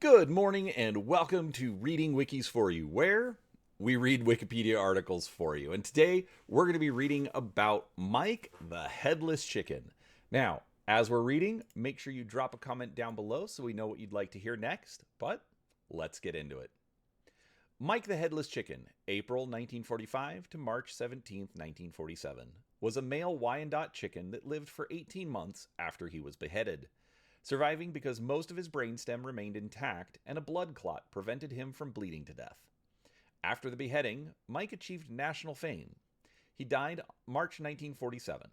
Good morning and welcome to Reading Wikis for You, where we read Wikipedia articles for you. And today we're going to be reading about Mike the Headless Chicken. Now, as we're reading, make sure you drop a comment down below so we know what you'd like to hear next. But let's get into it. Mike the Headless Chicken, April 1945 to March 17, 1947, was a male Wyandotte chicken that lived for 18 months after he was beheaded, surviving because most of his brainstem remained intact and a blood clot prevented him from bleeding to death. After the beheading, Mike achieved national fame. He died March 1947.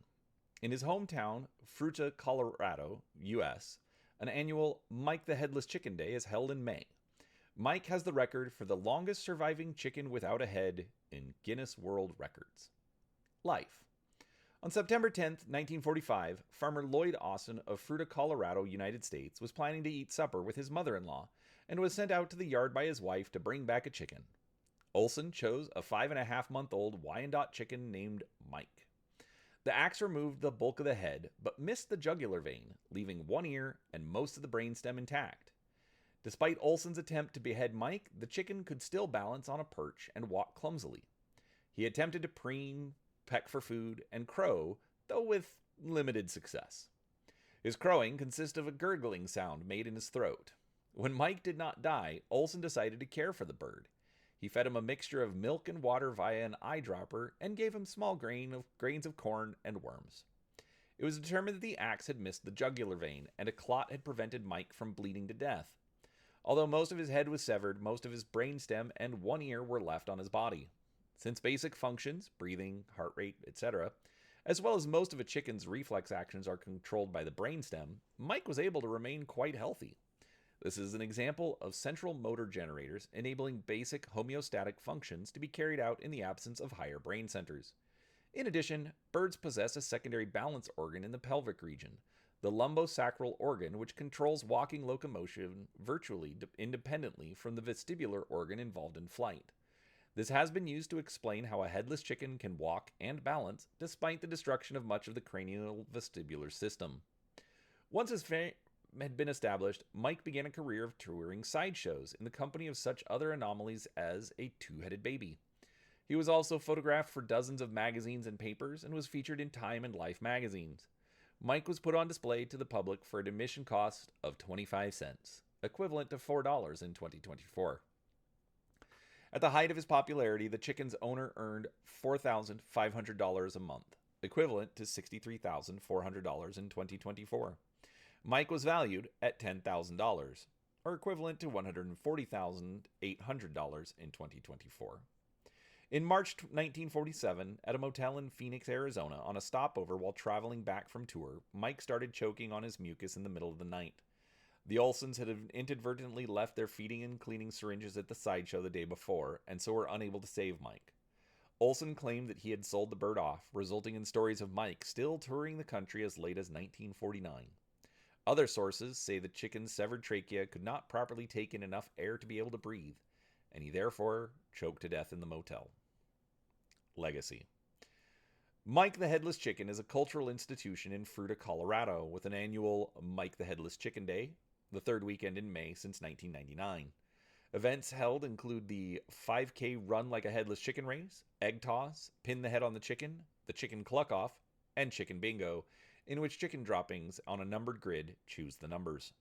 In his hometown, Fruita, Colorado, U.S., an annual Mike the Headless Chicken Day is held in May. Mike has the record for the longest surviving chicken without a head in Guinness World Records. Life. On September 10, 1945, farmer Lloyd Austin of Fruita, Colorado, United States, was planning to eat supper with his mother-in-law and was sent out to the yard by his wife to bring back a chicken. Olson chose a 5.5-month-old Wyandotte chicken named Mike. The axe removed the bulk of the head, but missed the jugular vein, leaving one ear and most of the brainstem intact. Despite Olson's attempt to behead Mike, the chicken could still balance on a perch and walk clumsily. He attempted to preen, peck for food, and crow, though with limited success. His crowing consists of a gurgling sound made in his throat. When Mike did not die, Olson decided to care for the bird. He fed him a mixture of milk and water via an eyedropper and gave him small grains of corn and worms. It was determined that the axe had missed the jugular vein, and a clot had prevented Mike from bleeding to death. Although most of his head was severed, most of his brainstem and one ear were left on his body. Since basic functions, breathing, heart rate, etc., as well as most of a chicken's reflex actions are controlled by the brainstem, Mike was able to remain quite healthy. This is an example of central motor generators enabling basic homeostatic functions to be carried out in the absence of higher brain centers. In addition, birds possess a secondary balance organ in the pelvic region, the lumbosacral organ, which controls walking locomotion virtually independently from the vestibular organ involved in flight. This has been used to explain how a headless chicken can walk and balance despite the destruction of much of the cranial vestibular system. Once his fame had been established, Mike began a career of touring sideshows in the company of such other anomalies as a two-headed baby. He was also photographed for dozens of magazines and papers and was featured in Time and Life magazines. Mike was put on display to the public for an admission cost of 25 cents, equivalent to $4 in 2024. At the height of his popularity, the chicken's owner earned $4,500 a month, equivalent to $63,400 in 2024. Mike was valued at $10,000, or equivalent to $140,800 in 2024. In March 1947, at a motel in Phoenix, Arizona, on a stopover while traveling back from tour, Mike started choking on his mucus in the middle of the night. The Olsons had inadvertently left their feeding and cleaning syringes at the sideshow the day before, and so were unable to save Mike. Olson claimed that he had sold the bird off, resulting in stories of Mike still touring the country as late as 1949. Other sources say the chicken's severed trachea could not properly take in enough air to be able to breathe, and he therefore choked to death in the motel. Legacy. Mike the Headless Chicken is a cultural institution in Fruita, Colorado, with an annual Mike the Headless Chicken Day, the third weekend in May since 1999. Events held include the 5K Run Like a Headless Chicken race, egg toss, pin the head on the chicken cluck off, and chicken bingo, in which chicken droppings on a numbered grid choose the numbers.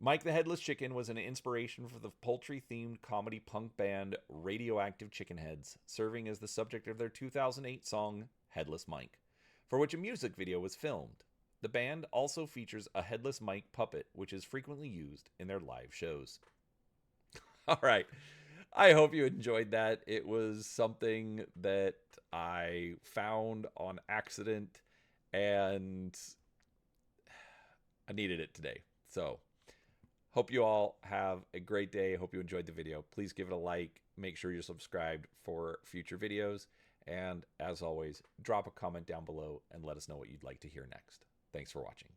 Mike the Headless Chicken was an inspiration for the poultry-themed comedy punk band Radioactive Chicken Heads, serving as the subject of their 2008 song Headless Mike, for which a music video was filmed. The band also features a Headless Mike puppet, which is frequently used in their live shows. All right. I hope you enjoyed that. It was something that I found on accident, and I needed it today. So, hope you all have a great day. Hope you enjoyed the video. Please give it a like. Make sure you're subscribed for future videos. And as always, drop a comment down below and let us know what you'd like to hear next. Thanks for watching.